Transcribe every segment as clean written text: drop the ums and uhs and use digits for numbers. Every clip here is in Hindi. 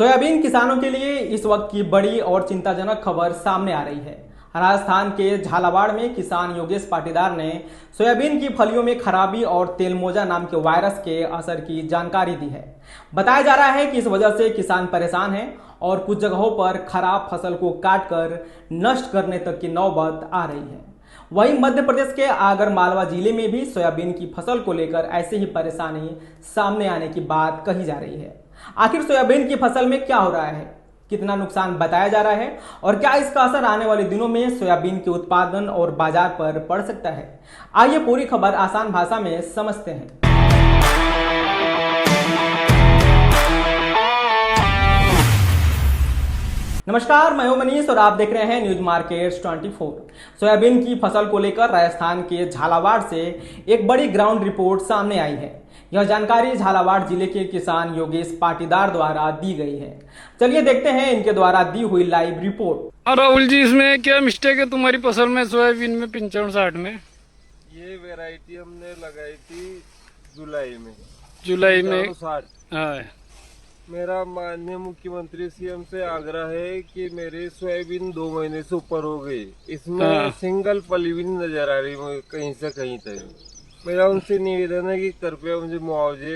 सोयाबीन किसानों के लिए इस वक्त की बड़ी और चिंताजनक खबर सामने आ रही है। राजस्थान के झालावाड़ में किसान योगेश पाटीदार ने सोयाबीन की फलियों में खराबी और तेलमोजा नाम के वायरस के असर की जानकारी दी है। बताया जा रहा है कि इस वजह से किसान परेशान हैं और कुछ जगहों पर खराब फसल को काटकर नष्ट करने तक की नौबत आ रही है। वहीं मध्य प्रदेश के आगर मालवा जिले में भी सोयाबीन की फसल को लेकर ऐसे ही परेशानी सामने आने की बात कही जा रही है। आखिर सोयाबीन की फसल में क्या हो रहा है, कितना नुकसान बताया जा रहा है और क्या इसका असर आने वाले दिनों में सोयाबीन के उत्पादन और बाजार पर पड़ सकता है, आइए पूरी खबर आसान भाषा में समझते हैं। नमस्कार, मैं हूं मनीष और आप देख रहे हैं न्यूज मार्केट्स 24। सोयाबीन की फसल को लेकर राजस्थान के झालावाड़ से एक बड़ी ग्राउंड रिपोर्ट सामने आई है। यह जानकारी झालावाड़ जिले के किसान योगेश पाटीदार द्वारा दी गई है। चलिए देखते हैं इनके द्वारा दी हुई लाइव रिपोर्ट। राहुल जी, इसमें क्या मिस्टेक है तुम्हारी फसल में, सोयाबीन में 5560 में? ये वैरायटी हमने लगाई थी जुलाई में। 60। हाँ। मेरा माननीय मुख्यमंत्री सीएम से आग्रह है कि मेरे सोयाबीन 2 महीने से ऊपर हो गई, इसमें सिंगल फली भी नहीं नजर आ रही मुझे कहीं से कहीं तक। मेरा उनसे निवेदन है कि कृपया मुझे मुआवजे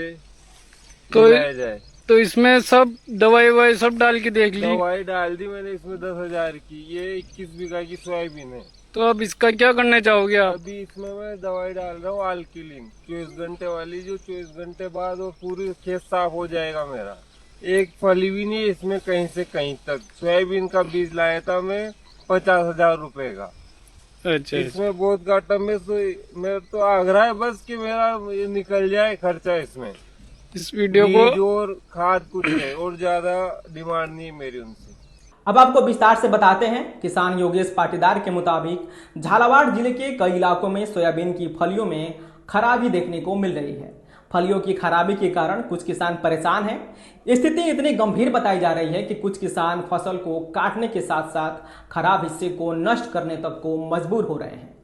दिलाया जाए। तो इसमें सब दवाई सब डाल के देख ली? दवाई डाल दी मैंने इसमें 10,000 की। ये 21 बीघा की सोयाबीन है। तो अब इसका क्या करना चाहोगे आप? अभी इसमें मैं दवाई डाल रहा हूँ आल्किलिन 24 घंटे वाली, जो 24 घंटे बाद वो पूरी खेत साफ हो जाएगा मेरा। एक फली भी नहीं इसमें कहीं से कहीं तक। सोयाबीन का बीज लाया था मैं 50,000 रुपए का। अच्छा। इसमें बहुत घाटा में मेरा तो आग्रह है बस कि मेरा ये निकल जाए खर्चा इसमें। इस वीडियो को और खाद कुछ है और ज्यादा डिमांड नहीं है मेरी उनसे। अब आपको विस्तार से बताते हैं। किसान योगेश पाटीदार के मुताबिक झालावाड़ जिले के कई इलाकों में सोयाबीन की फलियों में खराबी देखने को मिल रही है। फलियों की खराबी के कारण कुछ किसान परेशान हैं। स्थिति इतनी गंभीर बताई जा रही है कि कुछ किसान फसल को काटने के साथ साथ खराब हिस्से को नष्ट करने तक को मजबूर हो रहे हैं।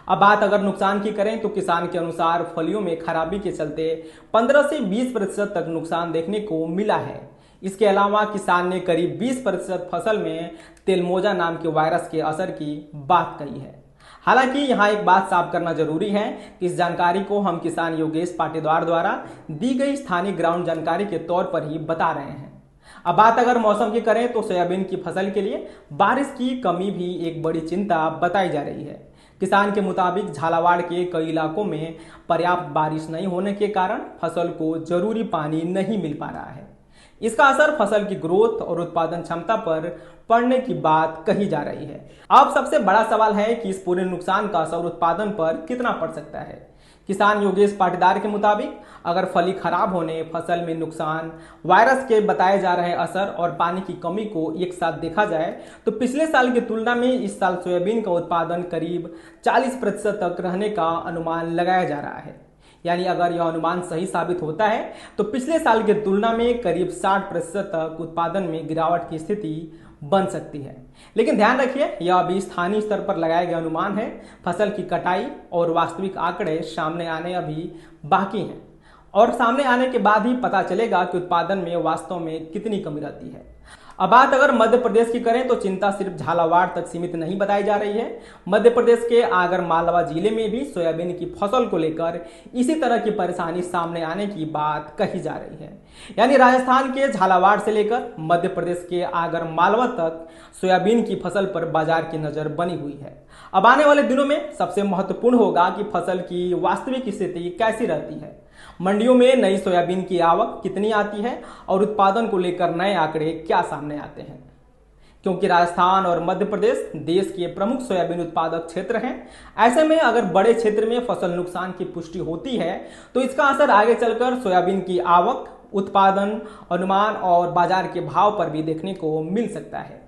अब बात अगर नुकसान की करें तो किसान के अनुसार फलियों में खराबी के चलते 15 से 20% तक नुकसान देखने को मिला है। इसके अलावा किसान ने करीब 20% फसल में तेलमोजा नाम के वायरस के असर की बात कही है। हालांकि यहाँ एक बात साफ करना जरूरी है कि इस जानकारी को हम किसान योगेश पाटीदार द्वारा दी गई स्थानीय ग्राउंड जानकारी के तौर पर ही बता रहे हैं। अब बात अगर मौसम की करें तो सोयाबीन की फसल के लिए बारिश की कमी भी एक बड़ी चिंता बताई जा रही है। किसान के मुताबिक झालावाड़ के कई इलाकों में पर्याप्त बारिश नहीं होने के कारण फसल को जरूरी पानी नहीं मिल पा रहा है। इसका असर फसल की ग्रोथ और उत्पादन क्षमता पर पड़ने की बात कही जा रही है। अब सबसे बड़ा सवाल है कि इस पूरे नुकसान का असर उत्पादन पर कितना पड़ सकता है। किसान योगेश पाटीदार के मुताबिक अगर फली खराब होने, फसल में नुकसान, वायरस के बताए जा रहे असर और पानी की कमी को एक साथ देखा जाए तो पिछले साल की तुलना में इस साल सोयाबीन का उत्पादन करीब 40% तक रहने का अनुमान लगाया जा रहा है। यानी अगर यह अनुमान सही साबित होता है तो पिछले साल की तुलना में करीब 60% तक उत्पादन में गिरावट की स्थिति बन सकती है। लेकिन ध्यान रखिए, यह अभी स्थानीय स्तर पर लगाए गए अनुमान है। फसल की कटाई और वास्तविक आंकड़े सामने आने अभी बाकी हैं और सामने आने के बाद ही पता चलेगा कि उत्पादन में वास्तव में कितनी कमी रहती है। अब बात अगर मध्य प्रदेश की करें तो चिंता सिर्फ झालावाड़ तक सीमित नहीं बताई जा रही है। मध्य प्रदेश के आगर मालवा जिले में भी सोयाबीन की फसल को लेकर इसी तरह की परेशानी सामने आने की बात कही जा रही है। यानी राजस्थान के झालावाड़ से लेकर मध्य प्रदेश के आगर मालवा तक सोयाबीन की फसल पर बाजार की नजर बनी हुई है। अब आने वाले दिनों में सबसे महत्वपूर्ण होगा कि फसल की वास्तविक स्थिति कैसी रहती है, मंडियों में नई सोयाबीन की आवक कितनी आती है और उत्पादन को लेकर नए आंकड़े क्या सामने आते हैं। क्योंकि राजस्थान और मध्य प्रदेश देश के प्रमुख सोयाबीन उत्पादक क्षेत्र हैं। ऐसे में अगर बड़े क्षेत्र में फसल नुकसान की पुष्टि होती है तो इसका असर आगे चलकर सोयाबीन की आवक, उत्पादन, अनुमान और बाजार के भाव पर भी देखने को मिल सकता है।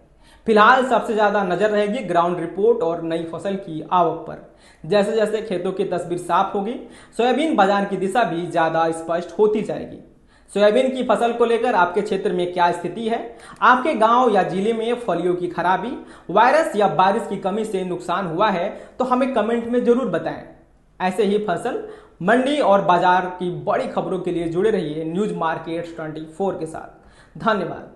फिलहाल सबसे ज्यादा नजर रहेगी ग्राउंड रिपोर्ट और नई फसल की आवक पर। जैसे जैसे खेतों की तस्वीर साफ होगी, सोयाबीन बाजार की दिशा भी ज्यादा स्पष्ट होती जाएगी। सोयाबीन की फसल को लेकर आपके क्षेत्र में क्या स्थिति है? आपके गांव या जिले में फलियों की खराबी, वायरस या बारिश की कमी से नुकसान हुआ है तो हमें कमेंट में जरूर बताएं। ऐसे ही फसल, मंडी और बाजार की बड़ी खबरों के लिए जुड़े रहिए न्यूज मार्केट्स 24 के साथ। धन्यवाद।